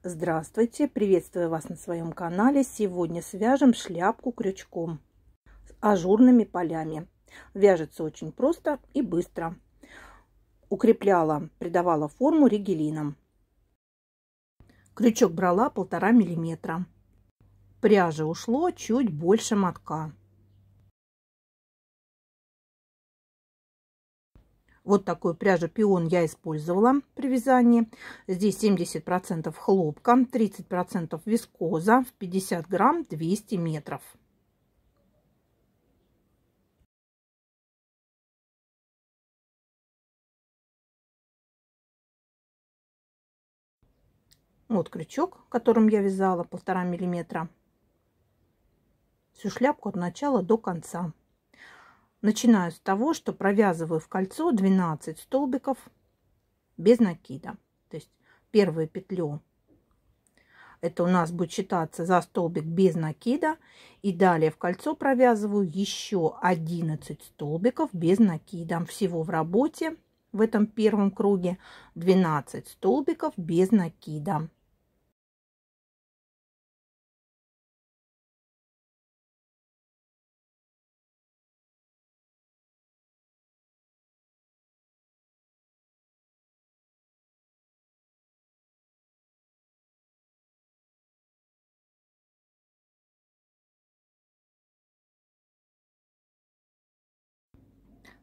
Здравствуйте! Приветствую вас на своем канале. Сегодня свяжем шляпку крючком с ажурными полями. Вяжется очень просто и быстро. Укрепляла, придавала форму ригелином. Крючок брала 1,5 миллиметра. Пряжи ушло чуть больше мотка. Вот такую пряжу пион я использовала при вязании. Здесь 70% хлопка, 30% вискоза, в 50 грамм 200 метров. Вот крючок, которым я вязала, 1,5 миллиметра. Всю шляпку от начала до конца. Начинаю с того, что провязываю в кольцо 12 столбиков без накида. То есть первую петлю, это у нас будет считаться за столбик без накида. И далее в кольцо провязываю еще 11 столбиков без накида. Всего в работе в этом первом круге 12 столбиков без накида.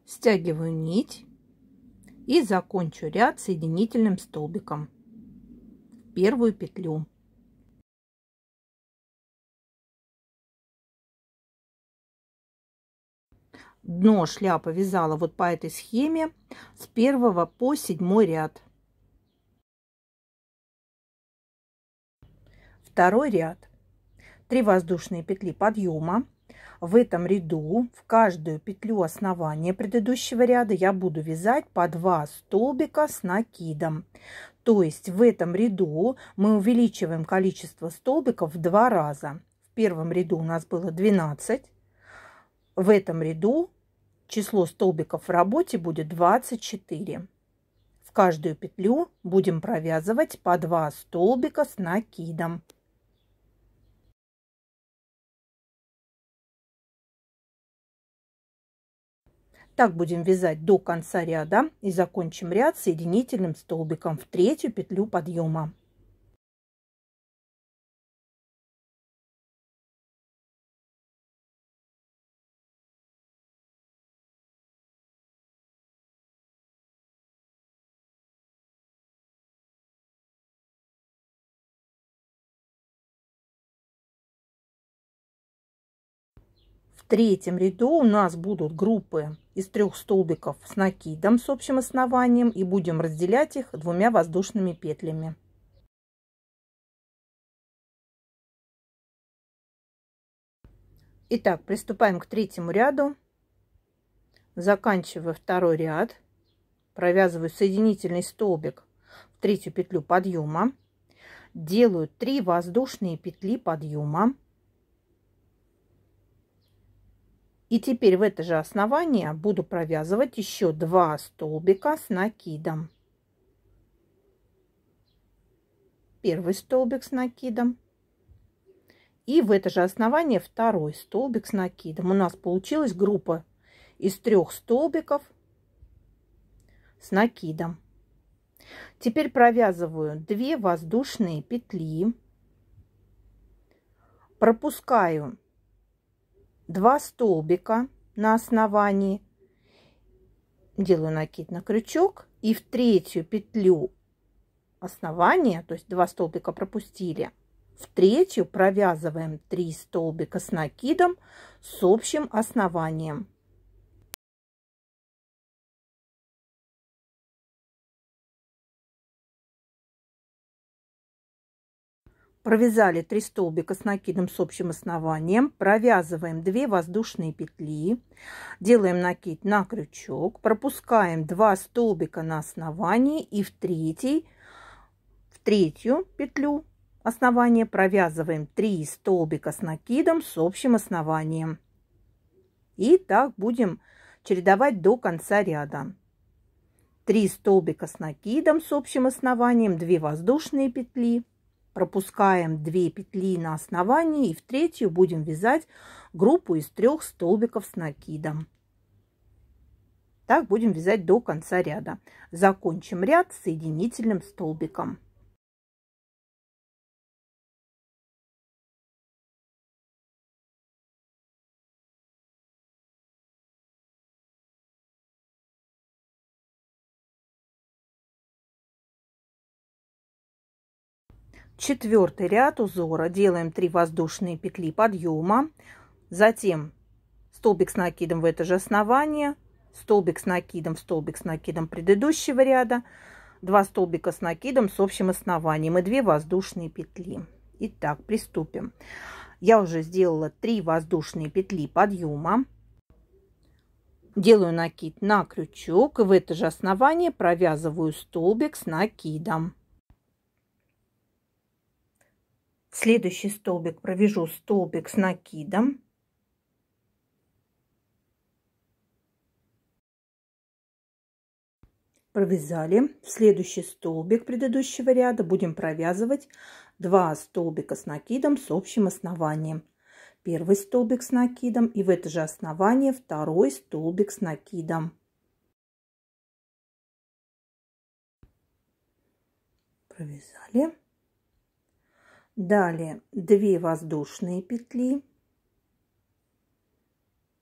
Стягиваю нить и закончу ряд соединительным столбиком в первую петлю. Дно шляпы вязала вот по этой схеме с 1 по 7 ряд. Второй ряд. 3 воздушные петли подъема. В этом ряду в каждую петлю основания предыдущего ряда я буду вязать по 2 столбика с накидом. То есть в этом ряду мы увеличиваем количество столбиков в 2 раза. В первом ряду у нас было 12. В этом ряду число столбиков в работе будет 24. В каждую петлю будем провязывать по 2 столбика с накидом. Так будем вязать до конца ряда и закончим ряд соединительным столбиком в третью петлю подъема. В третьем ряду у нас будут группы из 3 столбиков с накидом с общим основанием, и будем разделять их 2 воздушными петлями. Итак, приступаем к третьему ряду. Заканчиваю второй ряд, провязываю соединительный столбик в третью петлю подъема, делаю 3 воздушные петли подъема. И теперь в это же основание буду провязывать еще 2 столбика с накидом. Первый столбик с накидом. И в это же основание второй столбик с накидом. У нас получилась группа из 3 столбиков с накидом. Теперь провязываю 2 воздушные петли. Пропускаю 2 столбика на основании, делаю накид на крючок и в третью петлю основания, то есть 2 столбика пропустили, в третью провязываем 3 столбика с накидом с общим основанием. Провязали 3 столбика с накидом с общим основанием, провязываем 2 воздушные петли, делаем накид на крючок, пропускаем 2 столбика на основании и в третью петлю основания провязываем 3 столбика с накидом с общим основанием. И так будем чередовать до конца ряда. 3 столбика с накидом с общим основанием, 2 воздушные петли. пропускаем 2 петли на основании и в третью будем вязать группу из 3 столбиков с накидом. Так будем вязать до конца ряда. Закончим ряд соединительным столбиком. Четвертый ряд узора. Делаем 3 воздушные петли подъема, затем столбик с накидом в это же основание, столбик с накидом в столбик с накидом предыдущего ряда, 2 столбика с накидом с общим основанием и 2 воздушные петли. Итак, приступим. Я уже сделала 3 воздушные петли подъема. Делаю накид на крючок и в это же основание провязываю столбик с накидом. В следующий столбик провяжу столбик с накидом. Провязали. В следующий столбик предыдущего ряда будем провязывать 2 столбика с накидом с общим основанием. Первый столбик с накидом и в это же основание второй столбик с накидом. Провязали. Далее 2 воздушные петли.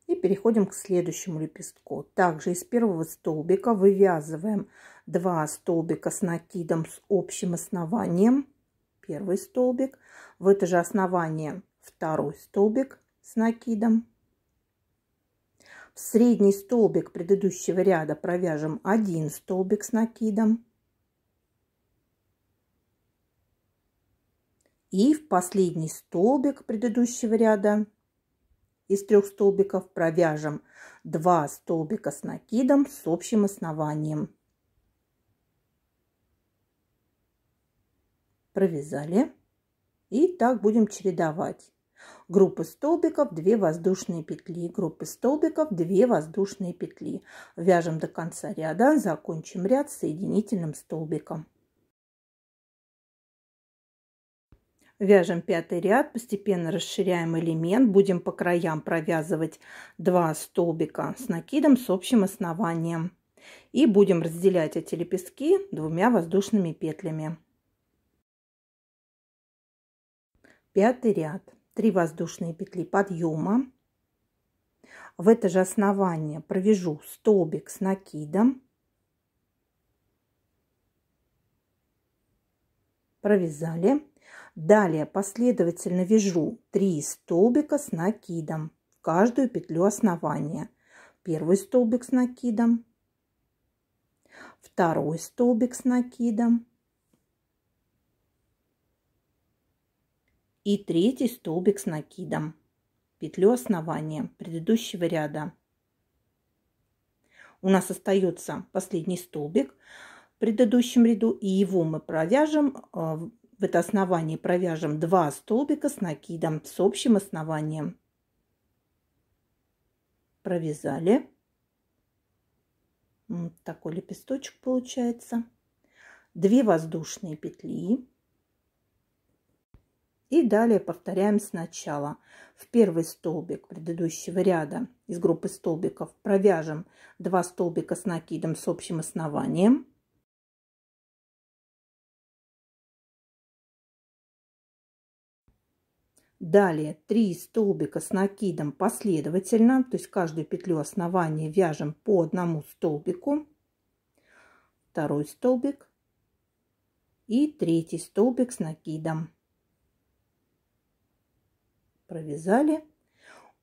И переходим к следующему лепестку. Также из первого столбика вывязываем 2 столбика с накидом с общим основанием. Первый столбик. В это же основание второй столбик с накидом. В средний столбик предыдущего ряда провяжем 1 столбик с накидом. И в последний столбик предыдущего ряда из 3 столбиков провяжем 2 столбика с накидом с общим основанием. Провязали. И так будем чередовать. Группы столбиков, 2 воздушные петли, группы столбиков, 2 воздушные петли. Вяжем до конца ряда, закончим ряд соединительным столбиком. Вяжем 5-й ряд, постепенно расширяем элемент, будем по краям провязывать 2 столбика с накидом с общим основанием. И будем разделять эти лепестки 2 воздушными петлями. 5-й ряд. 3 воздушные петли подъема. В это же основание провяжу столбик с накидом. Провязали. Далее последовательно вяжу 3 столбика с накидом в каждую петлю основания. Первый столбик с накидом, второй столбик с накидом и третий столбик с накидом, петлю основания предыдущего ряда. У нас остается последний столбик в предыдущем ряду, и его мы провяжем. В это основание провяжем 2 столбика с накидом с общим основанием. Провязали. Вот такой лепесточек получается. 2 воздушные петли. И далее повторяем сначала. В первый столбик предыдущего ряда из группы столбиков провяжем 2 столбика с накидом с общим основанием. Далее 3 столбика с накидом последовательно, то есть каждую петлю основания вяжем по 1 столбику, второй столбик и третий столбик с накидом. Провязали.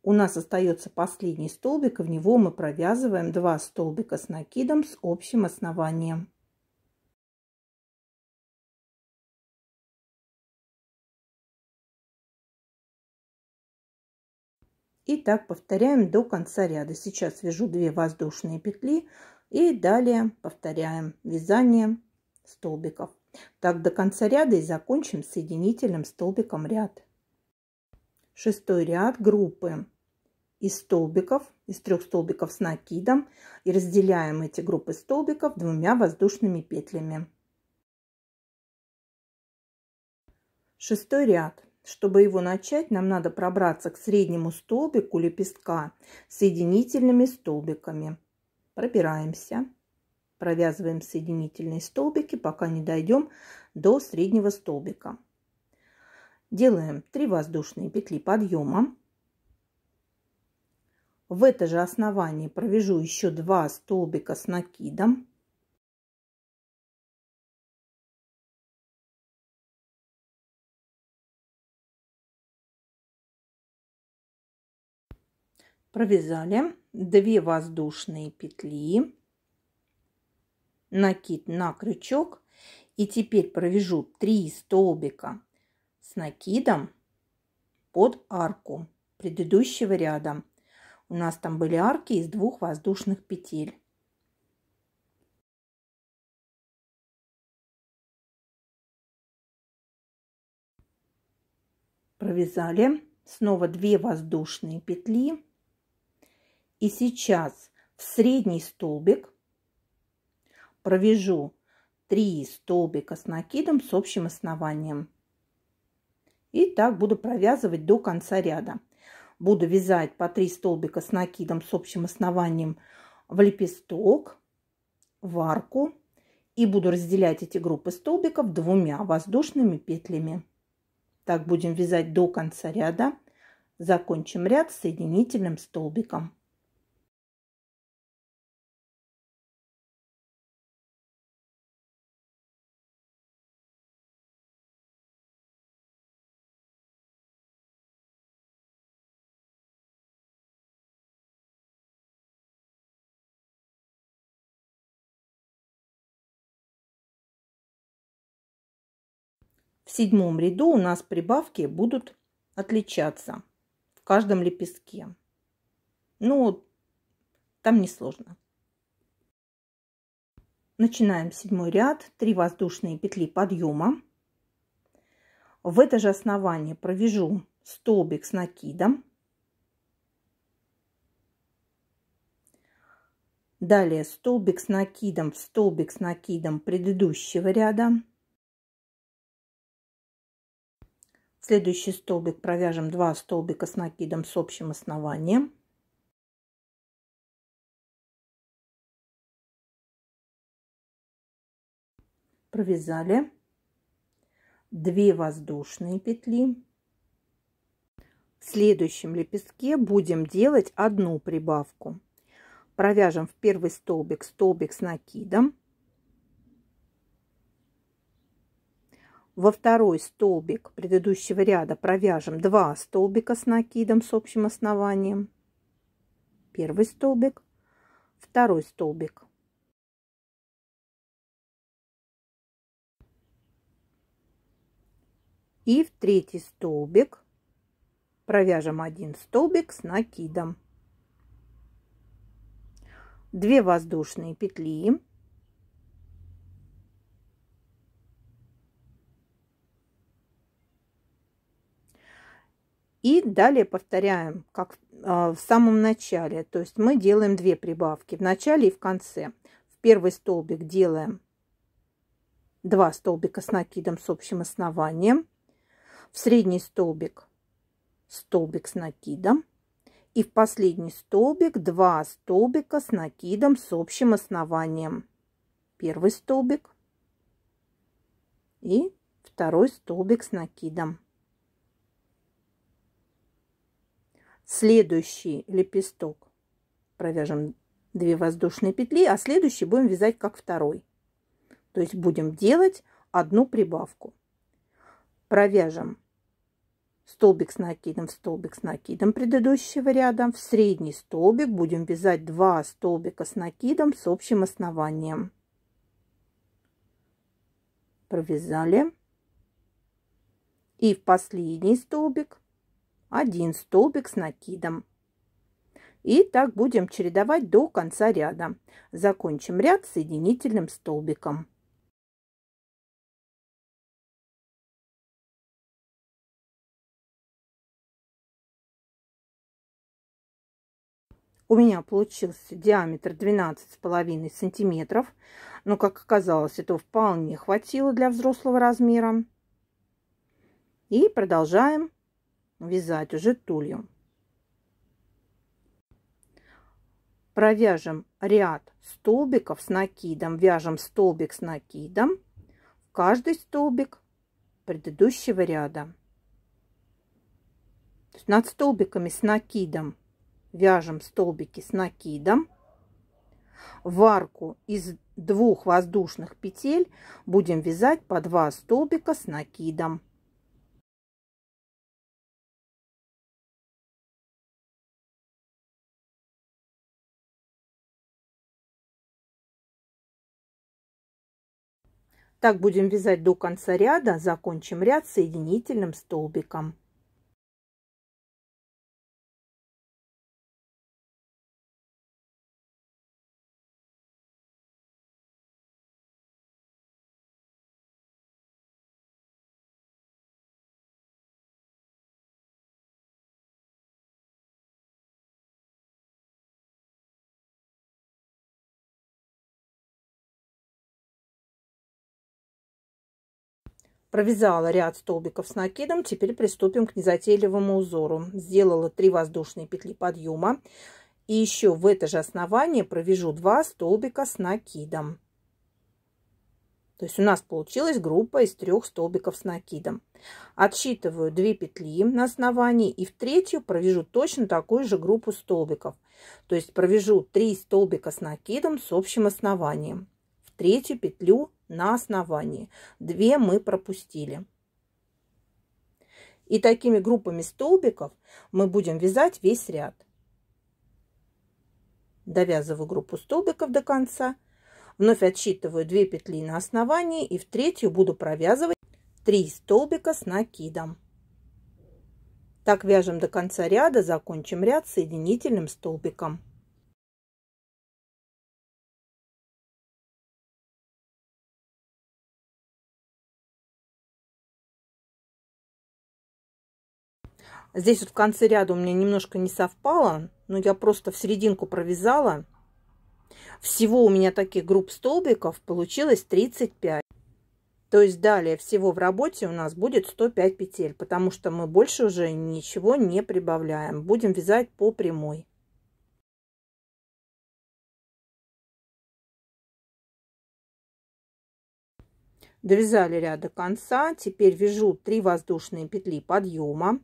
У нас остается последний столбик, и в него мы провязываем 2 столбика с накидом с общим основанием. И так повторяем до конца ряда. Сейчас вяжу 2 воздушные петли и далее повторяем вязание столбиков. Так до конца ряда и закончим соединительным столбиком ряд. 6-й ряд группы из столбиков, из 3 столбиков с накидом, и разделяем эти группы столбиков 2 воздушными петлями. Шестой ряд. Чтобы его начать, нам надо пробраться к среднему столбику лепестка соединительными столбиками. Пробираемся. Провязываем соединительные столбики, пока не дойдем до среднего столбика. Делаем 3 воздушные петли подъема. В это же основание провяжу еще 2 столбика с накидом. Провязали 2 воздушные петли, накид на крючок, и теперь провяжу 3 столбика с накидом под арку предыдущего ряда. У нас там были арки из 2 воздушных петель. Провязали снова 2 воздушные петли. И сейчас в средний столбик провяжу 3 столбика с накидом с общим основанием. И так буду провязывать до конца ряда. Буду вязать по 3 столбика с накидом с общим основанием в лепесток, в арку. И буду разделять эти группы столбиков 2 воздушными петлями. Так будем вязать до конца ряда. Закончим ряд соединительным столбиком. В 7 ряду у нас прибавки будут отличаться в каждом лепестке. Ну, там не сложно. Начинаем 7 ряд. 3 воздушные петли подъема. В это же основание провяжу столбик с накидом. Далее столбик с накидом в столбик с накидом предыдущего ряда. В следующий столбик провяжем 2 столбика с накидом с общим основанием. Провязали 2 воздушные петли. В следующем лепестке будем делать одну прибавку. Провяжем в первый столбик столбик с накидом. Во второй столбик предыдущего ряда провяжем 2 столбика с накидом с общим основанием. Первый столбик, второй столбик. И в третий столбик провяжем 1 столбик с накидом. 2 воздушные петли. И далее повторяем, как в самом начале. То есть мы делаем 2 прибавки в начале и в конце. В первый столбик делаем 2 столбика с накидом с общим основанием. В средний столбик столбик с накидом. И в последний столбик 2 столбика с накидом с общим основанием. Первый столбик и второй столбик с накидом. Следующий лепесток провяжем 2 воздушные петли, а следующий будем вязать как второй. То есть будем делать одну прибавку. Провяжем столбик с накидом предыдущего ряда. В средний столбик будем вязать 2 столбика с накидом с общим основанием. Провязали. И в последний столбик 1 столбик с накидом. И так будем чередовать до конца ряда. Закончим ряд соединительным столбиком. У меня получился диаметр 12,5 сантиметров. Но, как оказалось, этого вполне хватило для взрослого размера. И продолжаем вязать уже тулью. Провяжем ряд столбиков с накидом, вяжем столбик с накидом в каждый столбик предыдущего ряда. То есть над столбиками с накидом вяжем столбики с накидом. В арку из 2 воздушных петель будем вязать по 2 столбика с накидом. Так будем вязать до конца ряда, закончим ряд соединительным столбиком. Провязала ряд столбиков с накидом, теперь приступим к незатейливому узору. Сделала 3 воздушные петли подъема и еще в это же основание провяжу 2 столбика с накидом. То есть у нас получилась группа из 3 столбиков с накидом. Отсчитываю 2 петли на основании и в третью провяжу точно такую же группу столбиков. То есть провяжу 3 столбика с накидом с общим основанием. В третью петлю на основании. 2 мы пропустили. И такими группами столбиков мы будем вязать весь ряд. Довязываю группу столбиков до конца. Вновь отсчитываю 2 петли на основании и в третью буду провязывать 3 столбика с накидом. Так вяжем до конца ряда, закончим ряд соединительным столбиком. Здесь вот в конце ряда у меня немножко не совпало, но я просто в серединку провязала. Всего у меня таких групп столбиков получилось 35. То есть далее всего в работе у нас будет 105 петель, потому что мы больше уже ничего не прибавляем. Будем вязать по прямой. Довязали ряд до конца. Теперь вяжу 3 воздушные петли подъема.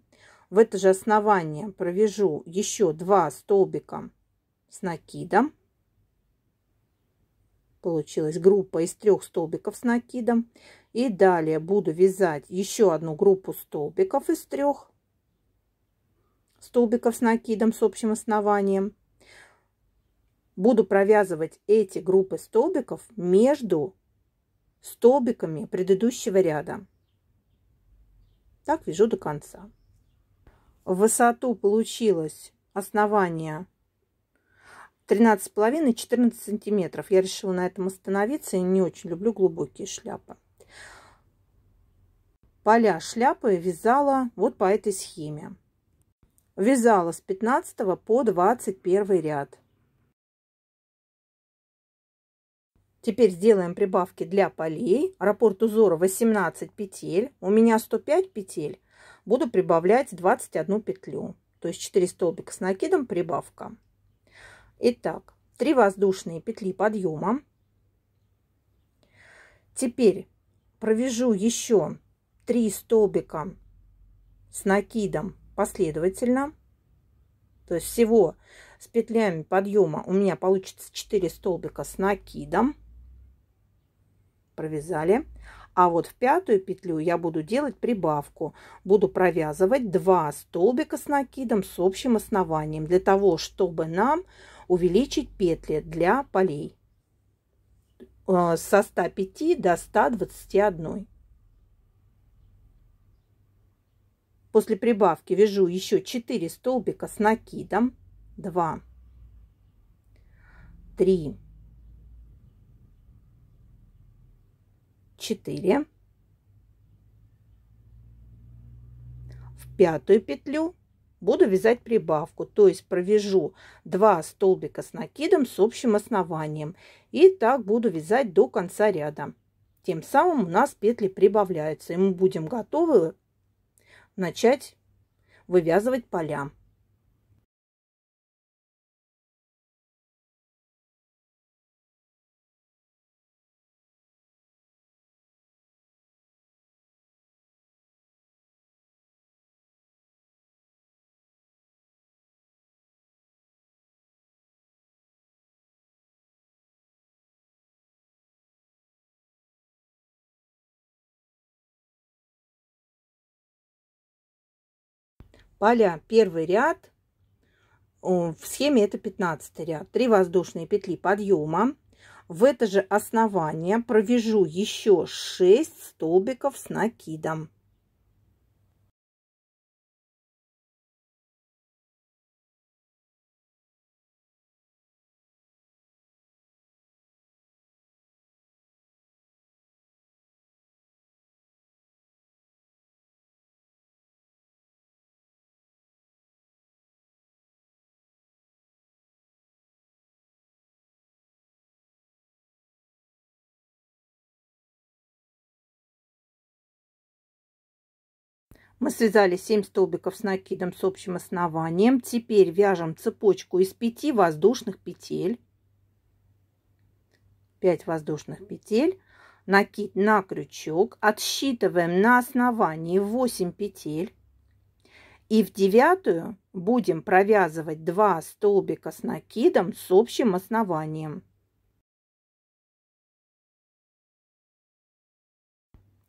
В это же основание провяжу еще 2 столбика с накидом. Получилась группа из 3 столбиков с накидом. И далее буду вязать еще одну группу столбиков из 3 столбиков с накидом с общим основанием. Буду провязывать эти группы столбиков между столбиками предыдущего ряда. Так вяжу до конца. В высоту получилось основание 13,5-14 сантиметров. Я решила на этом остановиться. Я не очень люблю глубокие шляпы. Поля шляпы вязала вот по этой схеме. Вязала с 15 по 21 ряд. Теперь сделаем прибавки для полей. Раппорт узора 18 петель. У меня 105 петель. Буду прибавлять 21 петлю. То есть 4 столбика с накидом, прибавка. Итак, 3 воздушные петли подъема. Теперь провяжу еще 3 столбика с накидом последовательно. То есть всего с петлями подъема у меня получится 4 столбика с накидом. Провязали. А вот в 5-ю петлю я буду делать прибавку. Буду провязывать 2 столбика с накидом с общим основанием, для того, чтобы нам увеличить петли для полей со 105 до 121. После прибавки вяжу еще 4 столбика с накидом. 2, 3, 4. В 5-ю петлю буду вязать прибавку, то есть провяжу 2 столбика с накидом с общим основанием. И так буду вязать до конца ряда. Тем самым у нас петли прибавляются, и мы будем готовы начать вывязывать поля. Поля, первый ряд, в схеме это 15 ряд. 3 воздушные петли подъема. В это же основание провяжу еще 6 столбиков с накидом. Мы связали 7 столбиков с накидом с общим основанием. Теперь вяжем цепочку из 5 воздушных петель. 5 воздушных петель. Накид на крючок. Отсчитываем на основании 8 петель. И в 9-ю будем провязывать 2 столбика с накидом с общим основанием.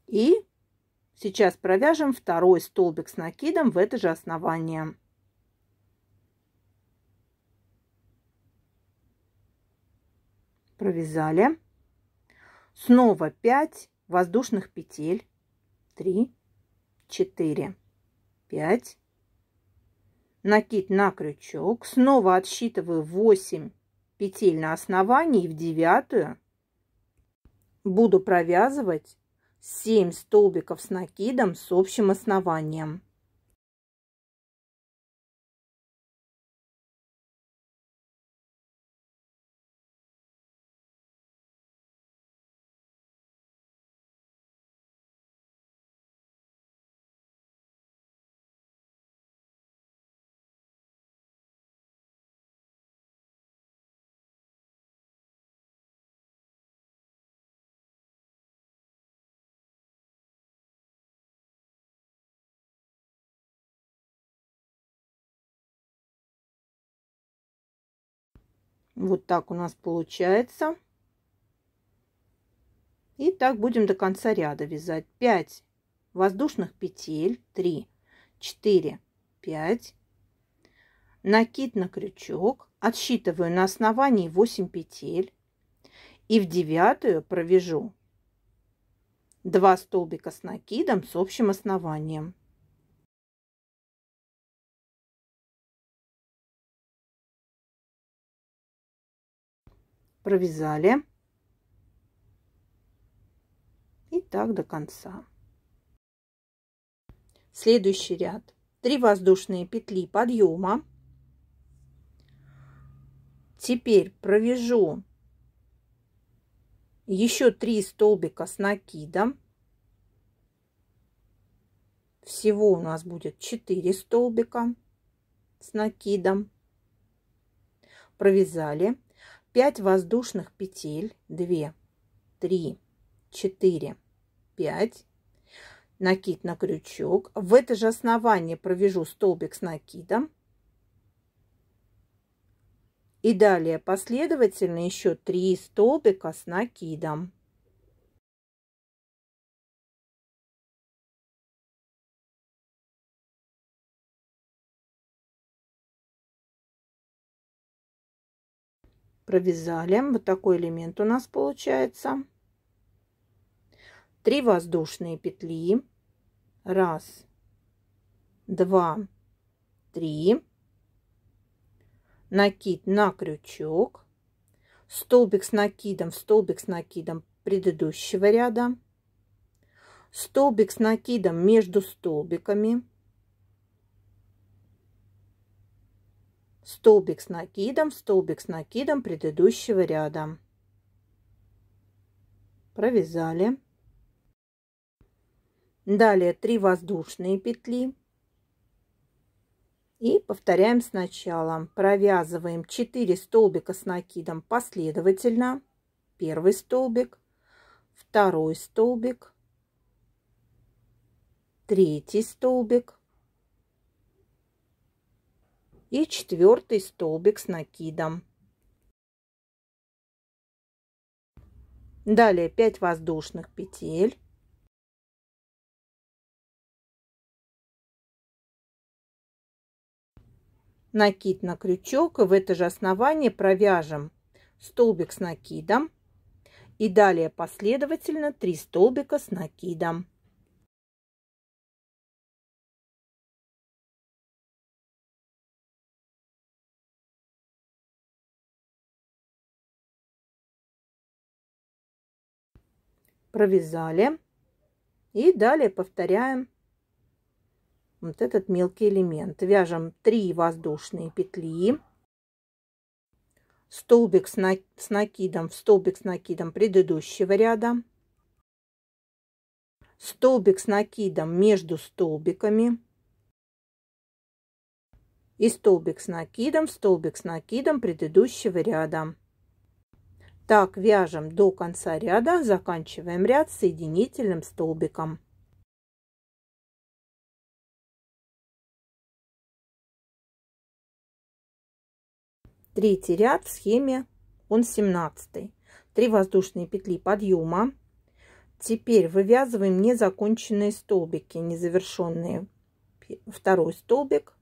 И сейчас провяжем второй столбик с накидом в это же основание. Провязали. Снова 5 воздушных петель. 3, 4, 5. Накид на крючок. Снова отсчитываю 8 петель на основании. И в 9-ю буду провязывать 7 столбиков с накидом с общим основанием. Вот так у нас получается. И так будем до конца ряда вязать. 5 воздушных петель. 3, 4, 5. Накид на крючок. Отсчитываю на основании 8 петель. И в 9-ю провяжу 2 столбика с накидом с общим основанием. Провязали. И так до конца. Следующий ряд. 3 воздушные петли подъема. Теперь провяжу еще 3 столбика с накидом. Всего у нас будет 4 столбика с накидом. Провязали. 5 воздушных петель. 2, 3, 4, 5. Накид на крючок. В это же основание провяжу столбик с накидом. И далее последовательно еще 3 столбика с накидом. Провязали. Вот такой элемент у нас получается. 3 воздушные петли. 1, 2, 3. Накид на крючок. Столбик с накидом в столбик с накидом предыдущего ряда. Столбик с накидом между столбиками. Столбик с накидом предыдущего ряда. Провязали. Далее 3 воздушные петли. И повторяем сначала. Провязываем 4 столбика с накидом последовательно. Первый столбик, второй столбик, третий столбик и четвертый столбик с накидом. Далее 5 воздушных петель. Накид на крючок, и в это же основание провяжем столбик с накидом и далее последовательно 3 столбика с накидом. Провязали и далее повторяем вот этот мелкий элемент. Вяжем 3 воздушные петли, столбик с накидом в столбик с накидом предыдущего ряда, столбик с накидом между столбиками и столбик с накидом в столбик с накидом предыдущего ряда. Так вяжем до конца ряда, заканчиваем ряд соединительным столбиком. Третий ряд в схеме, он 17. 3 воздушные петли подъема. Теперь вывязываем незаконченные столбики, незавершенные. Второй столбик,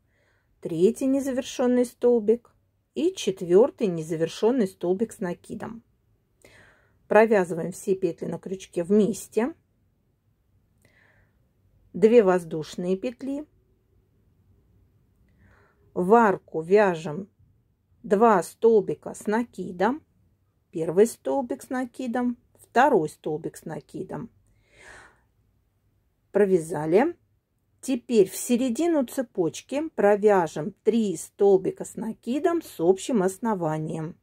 третий незавершенный столбик и четвертый незавершенный столбик с накидом. Провязываем все петли на крючке вместе. 2 воздушные петли. В арку вяжем 2 столбика с накидом. Первый столбик с накидом, второй столбик с накидом. Провязали. Теперь в середину цепочки провяжем 3 столбика с накидом с общим основанием.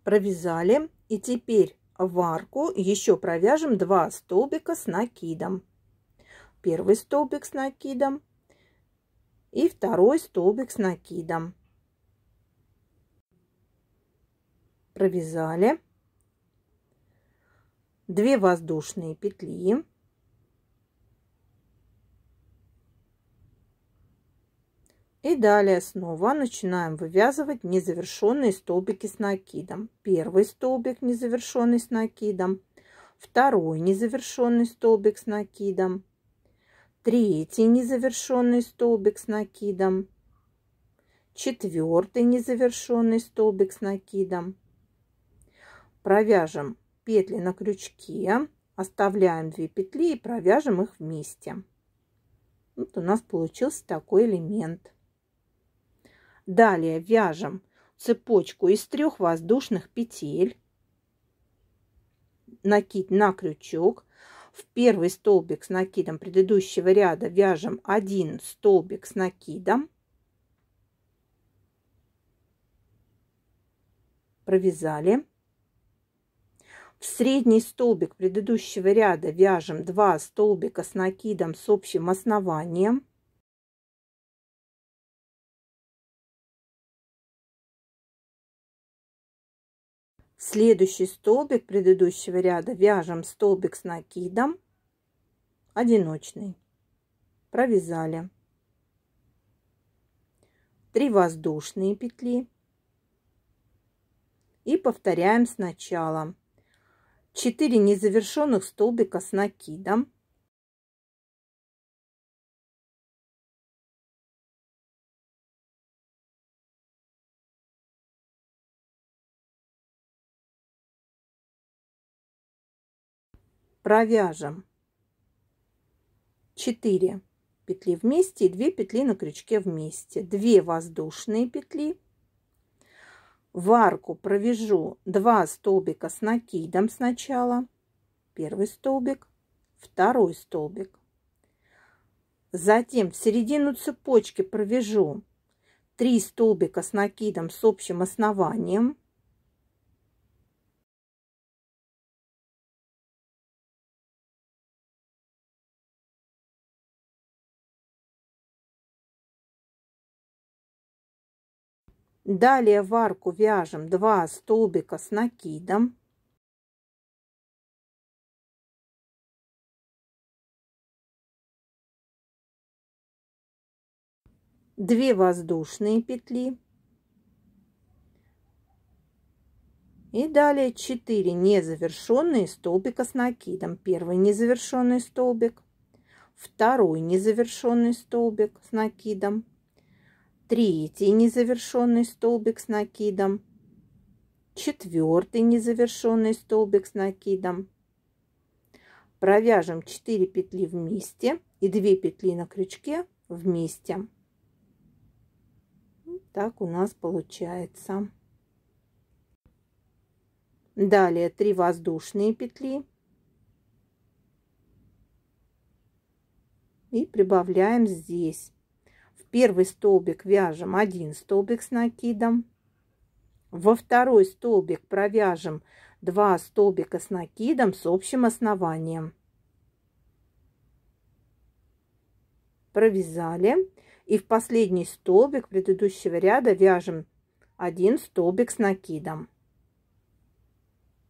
Провязали, и теперь в арку еще провяжем 2 столбика с накидом. Первый столбик с накидом и второй столбик с накидом. Провязали. 2 воздушные петли. И далее снова начинаем вывязывать незавершенные столбики с накидом. Первый столбик незавершенный с накидом, второй незавершенный столбик с накидом, третий незавершенный столбик с накидом, четвертый незавершенный столбик с накидом. Провяжем петли на крючке, оставляем 2 петли и провяжем их вместе. Вот у нас получился такой элемент. Далее вяжем цепочку из 3 воздушных петель, накид на крючок. В первый столбик с накидом предыдущего ряда вяжем 1 столбик с накидом. Провязали. В средний столбик предыдущего ряда вяжем 2 столбика с накидом с общим основанием. Следующий столбик предыдущего ряда вяжем столбик с накидом одиночный. Провязали. 3 воздушные петли. И повторяем сначала. 4 незавершенных столбика с накидом. Провяжем 4 петли вместе и 2 петли на крючке вместе. 2 воздушные петли. В арку провяжу 2 столбика с накидом сначала. Первый столбик, второй столбик. Затем в середину цепочки провяжу 3 столбика с накидом с общим основанием. Далее в арку вяжем 2 столбика с накидом. Две воздушные петли. И далее 4 незавершенные столбика с накидом. Первый незавершенный столбик, второй незавершенный столбик с накидом, третий незавершенный столбик с накидом, четвертый незавершенный столбик с накидом. Провяжем 4 петли вместе и 2 петли на крючке вместе. Так у нас получается. Далее 3 воздушные петли. И прибавляем здесь. В первый столбик вяжем 1 столбик с накидом. Во второй столбик провяжем 2 столбика с накидом с общим основанием. Провязали. И в последний столбик предыдущего ряда вяжем 1 столбик с накидом.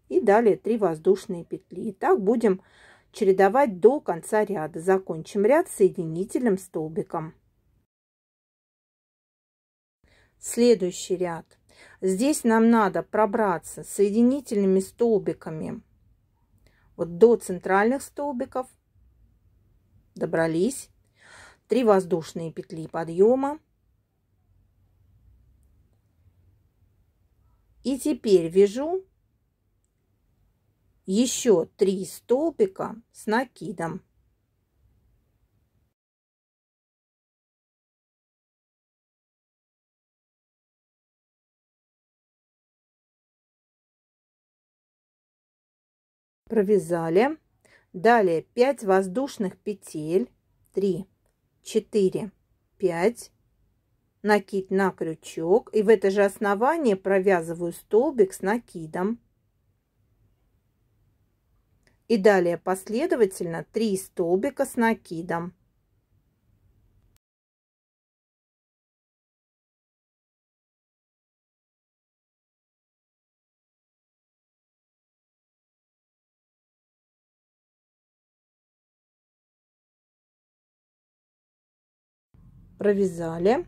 И далее 3 воздушные петли. И так будем чередовать до конца ряда. Закончим ряд соединительным столбиком. Следующий ряд. Здесь нам надо пробраться соединительными столбиками вот до центральных столбиков. Добрались. 3 воздушные петли подъема. И теперь вяжу еще 3 столбика с накидом. Провязали. Далее 5 воздушных петель. 3, 4, 5. Накид на крючок. И в это же основание провязываю столбик с накидом. И далее последовательно 3 столбика с накидом. Провязали.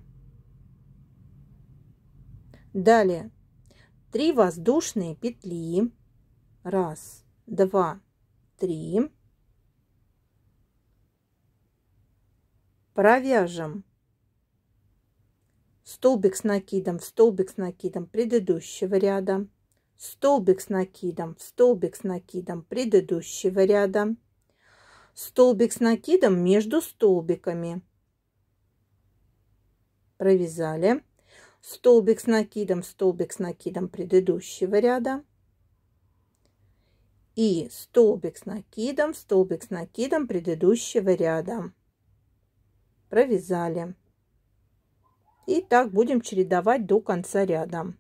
Далее 3 воздушные петли. 1, 2, 3. Провяжем столбик с накидом в столбик с накидом предыдущего ряда, столбик с накидом в столбик с накидом предыдущего ряда, столбик с накидом между столбиками. Провязали. Столбик с накидом предыдущего ряда. И столбик с накидом предыдущего ряда. Провязали. И так будем чередовать до конца ряда.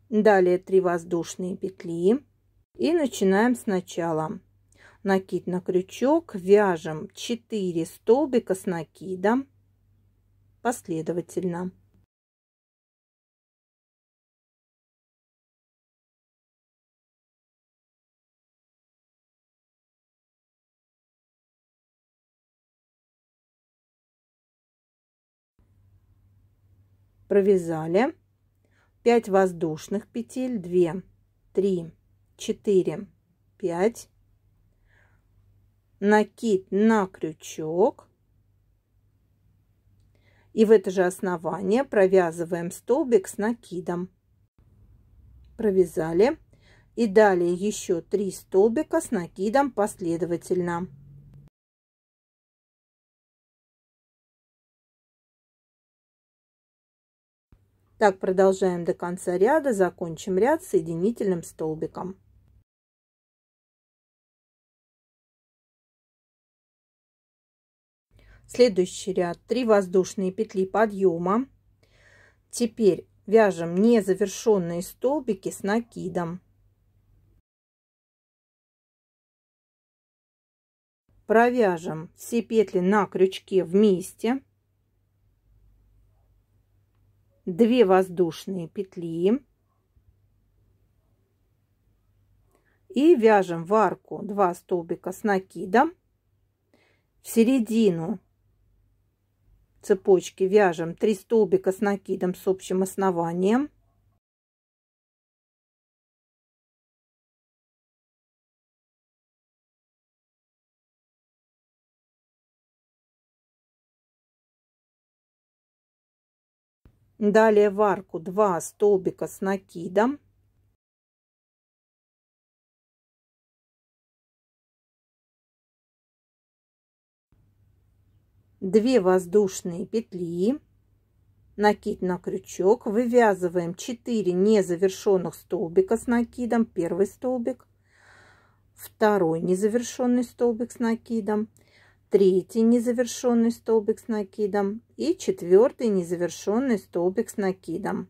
Далее 3 воздушные петли. И начинаем сначала. Накид на крючок. Вяжем 4 столбика с накидом последовательно. Провязали. 5 воздушных петель. 2, 3, 4, 5. Накид на крючок. И в это же основание провязываем столбик с накидом. Провязали. И далее еще 3 столбика с накидом последовательно. Так продолжаем до конца ряда, закончим ряд соединительным столбиком. Следующий ряд 3 воздушные петли подъема. Теперь вяжем незавершенные столбики с накидом. Провяжем все петли на крючке вместе. 2 воздушные петли. И вяжем в арку 2 столбика с накидом. В середину цепочки вяжем 3 столбика с накидом с общим основанием. Далее в арку 2 столбика с накидом. Две воздушные петли, накид на крючок, вывязываем 4 незавершенных столбика с накидом, первый столбик, второй незавершенный столбик с накидом, третий незавершенный столбик с накидом и четвертый незавершенный столбик с накидом.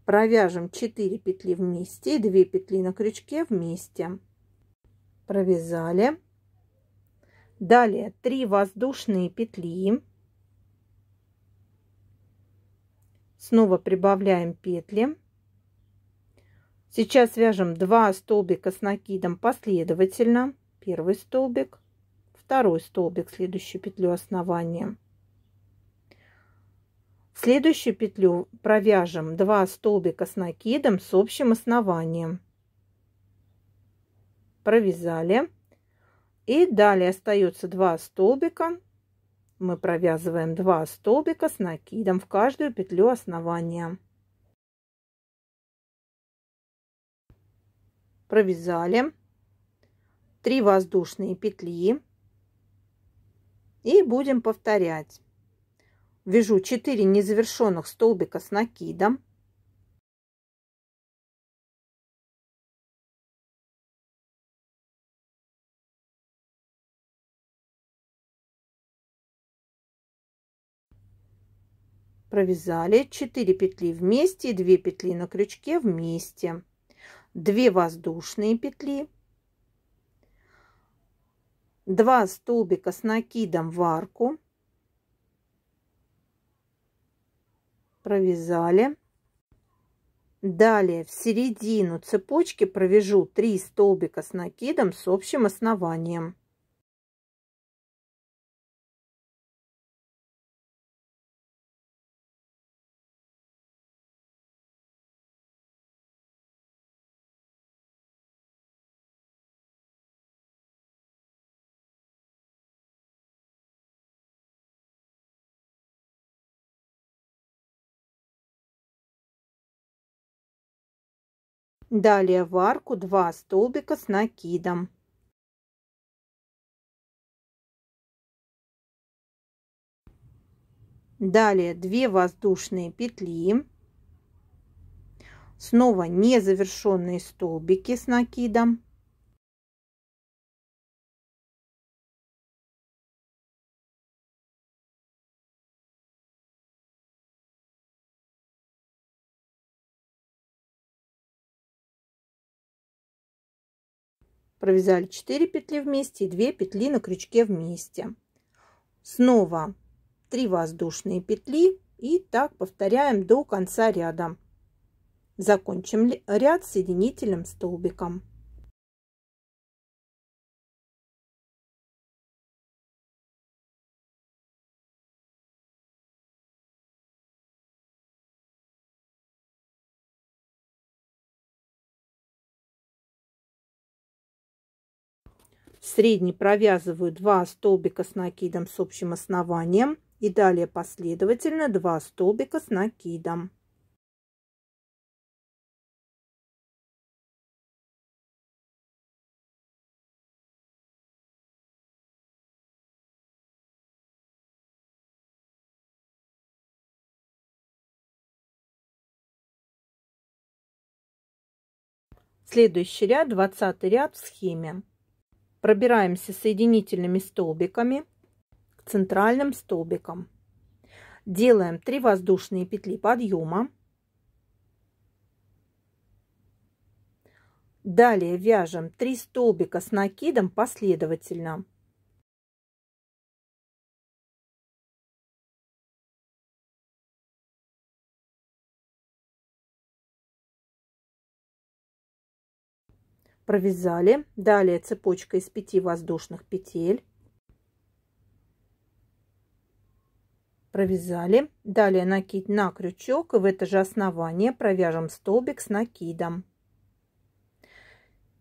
Провяжем 4 петли вместе и 2 петли на крючке вместе. Провязали. Далее 3 воздушные петли. Снова прибавляем петли. Сейчас вяжем 2 столбика с накидом последовательно. Первый столбик, второй столбик, следующую петлю основания. В следующую петлю провяжем 2 столбика с накидом с общим основанием. Провязали. И далее остается 2 столбика. Мы провязываем 2 столбика с накидом в каждую петлю основания. Провязали 3 воздушные петли и будем повторять. Вяжу 4 незавершенных столбика с накидом. Провязали 4 петли вместе и 2 петли на крючке вместе, 2 воздушные петли, 2 столбика с накидом в арку, провязали. Далее в середину цепочки провяжу 3 столбика с накидом с общим основанием. Далее в арку 2 столбика с накидом. Далее 2 воздушные петли. Снова незавершенные столбики с накидом. Провязали 4 петли вместе и 2 петли на крючке вместе. Снова 3 воздушные петли и так повторяем до конца ряда. Закончим ряд соединительным столбиком. В средний провязываю 2 столбика с накидом с общим основанием и далее последовательно 2 столбика с накидом. Следующий ряд, 20 ряд в схеме. Пробираемся соединительными столбиками к центральным столбикам. Делаем 3 воздушные петли подъема. Далее вяжем 3 столбика с накидом последовательно. Провязали. Далее цепочка из 5 воздушных петель. Провязали. Далее накид на крючок, и в это же основание провяжем столбик с накидом.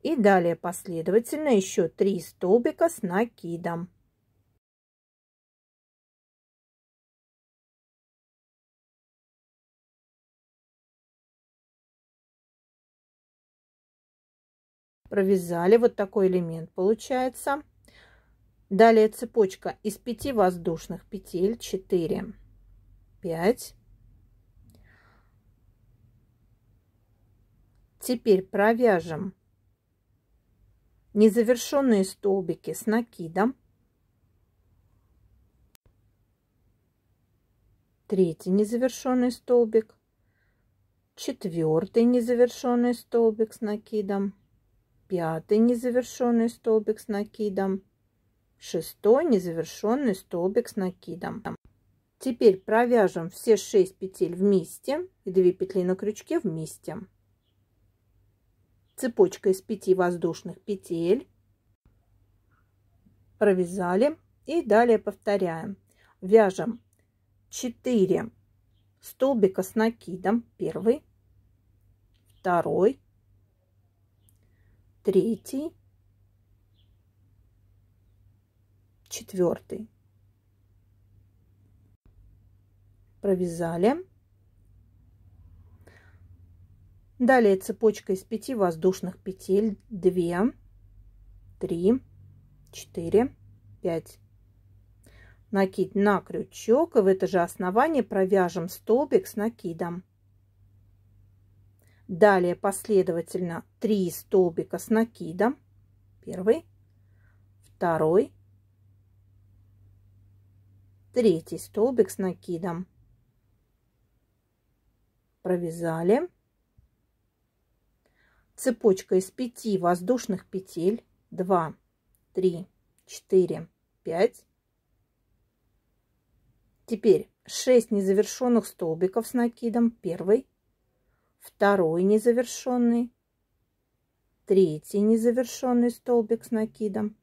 И далее последовательно еще 3 столбика с накидом. Провязали. Вот такой элемент получается. Далее цепочка из 5 воздушных петель. 4, 5. Теперь провяжем незавершенные столбики с накидом. 3-й незавершенный столбик. 4-й незавершенный столбик с накидом. 5-й незавершенный столбик с накидом. 6-й незавершенный столбик с накидом. Теперь провяжем все 6 петель вместе и 2 петли на крючке вместе. Цепочка из 5 воздушных петель. Провязали. И далее повторяем. Вяжем 4 столбика с накидом. 1, 2, 3, 4. Провязали. Далее цепочка из 5 воздушных петель. 2, 3, 4, 5. Накид на крючок, и в это же основание провяжем столбик с накидом. Далее последовательно 3 столбика с накидом. 1, 2, 3 столбик с накидом. Провязали. Цепочка из 5 воздушных петель. 2, 3, 4, 5. Теперь 6 незавершенных столбиков с накидом. 1, 2 незавершенный, 3 незавершенный столбик с накидом,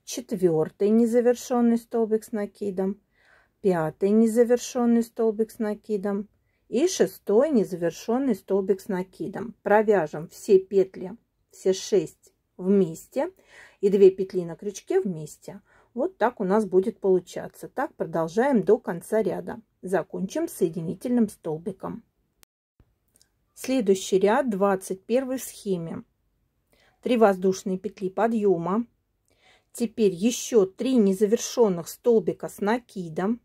4 незавершенный столбик с накидом, 5 незавершенный столбик с накидом и 6 незавершенный столбик с накидом. Провяжем все петли, все 6 вместе и 2 петли на крючке вместе. Вот так у нас будет получаться. Так продолжаем до конца ряда. Закончим соединительным столбиком. Следующий ряд, 21 в схеме. 3 воздушные петли подъема. Теперь еще 3 незавершенных столбика с накидом.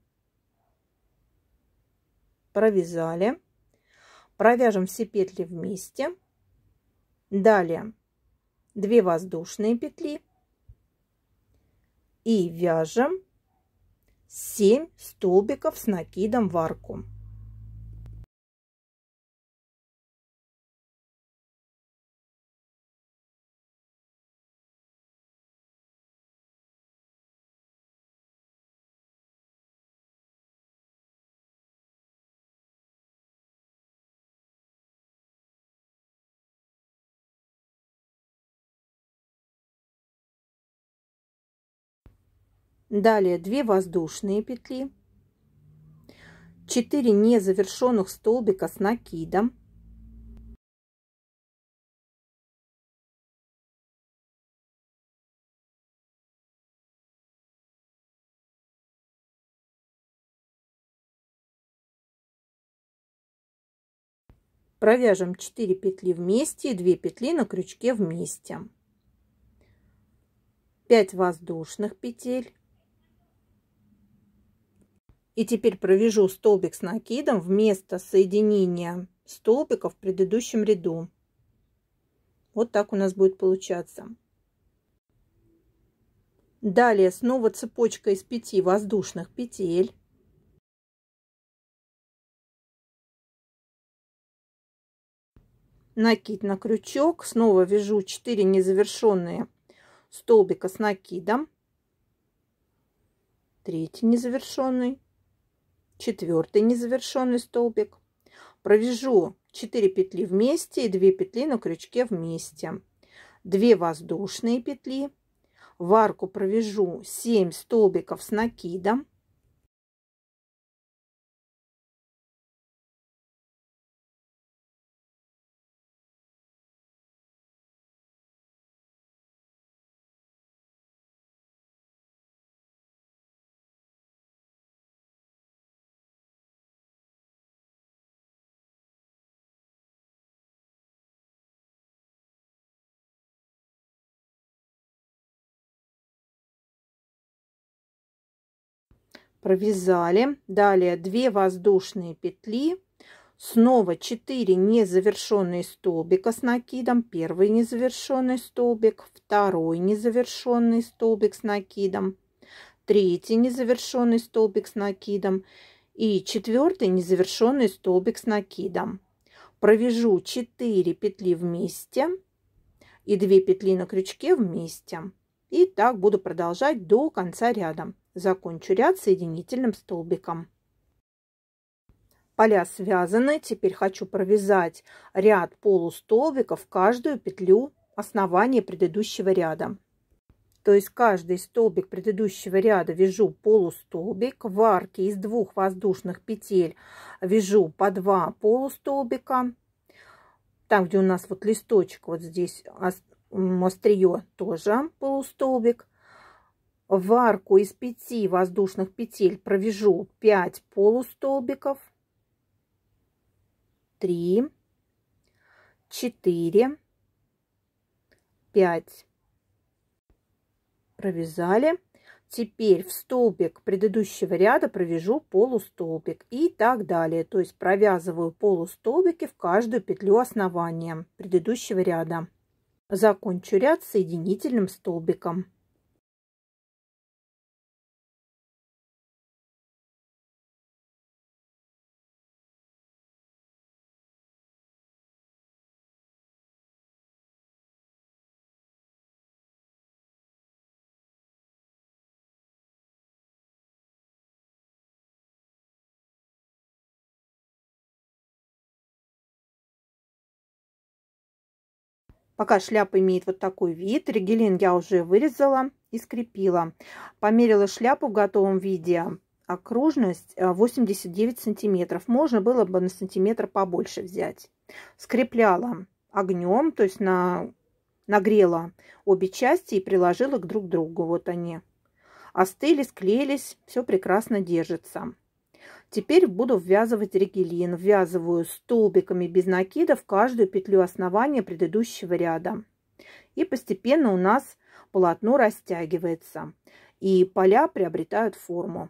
Провязали. Провяжем все петли вместе. Далее 2 воздушные петли. И вяжем 7 столбиков с накидом в арку. Далее 2 воздушные петли, 4 незавершенных столбика с накидом, провяжем 4 петли вместе и 2 петли на крючке вместе, 5 воздушных петель. И теперь провяжу столбик с накидом вместо соединения столбиков в предыдущем ряду. Вот так у нас будет получаться. Далее снова цепочка из 5 воздушных петель. Накид на крючок. Снова вяжу 4 незавершенные столбика с накидом. 3 незавершенный, 4 незавершенный столбик. Провяжу 4 петли вместе и 2 петли на крючке вместе. 2 воздушные петли. В арку провяжу 7 столбиков с накидом. Провязали. Далее 2 воздушные петли. Снова 4 незавершенные столбика с накидом. Первый незавершенный столбик, второй незавершенный столбик с накидом, третий незавершенный столбик с накидом и 4 незавершенный столбик с накидом. Провяжу 4 петли вместе и 2 петли на крючке вместе. И так буду продолжать до конца ряда. Закончу ряд соединительным столбиком. Поля связаны. Теперь хочу провязать ряд полустолбиков в каждую петлю основания предыдущего ряда. То есть каждый столбик предыдущего ряда вяжу полустолбик. В арке из 2 воздушных петель вяжу по 2 полустолбика. Там, где у нас вот листочек, вот здесь острие, тоже полустолбик. В арку из 5 воздушных петель провяжу 5 полустолбиков. 3, 4, 5. Провязали. Теперь в столбик предыдущего ряда провяжу полустолбик и так далее. То есть провязываю полустолбики в каждую петлю основания предыдущего ряда. Закончу ряд соединительным столбиком. Пока шляпа имеет вот такой вид, ригелин я уже вырезала и скрепила. Померила шляпу в готовом виде. Окружность 89 сантиметров. Можно было бы на сантиметр побольше взять. Скрепляла огнем, то есть нагрела обе части и приложила друг к другу. Вот они остыли, склеились, все прекрасно держится. Теперь буду ввязывать ригелин. Ввязываю столбиками без накида в каждую петлю основания предыдущего ряда. И постепенно у нас полотно растягивается. И поля приобретают форму.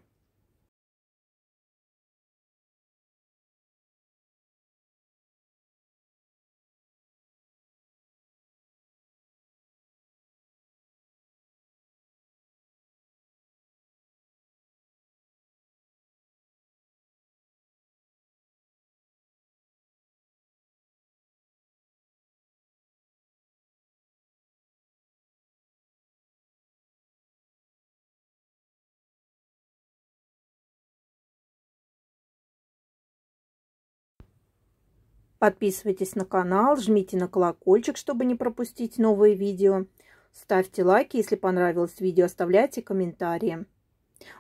Подписывайтесь на канал, жмите на колокольчик, чтобы не пропустить новые видео. Ставьте лайки, если понравилось видео, оставляйте комментарии.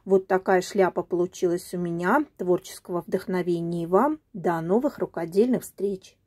Вот такая шляпа получилась у меня. Творческого вдохновения и вам. До новых рукодельных встреч!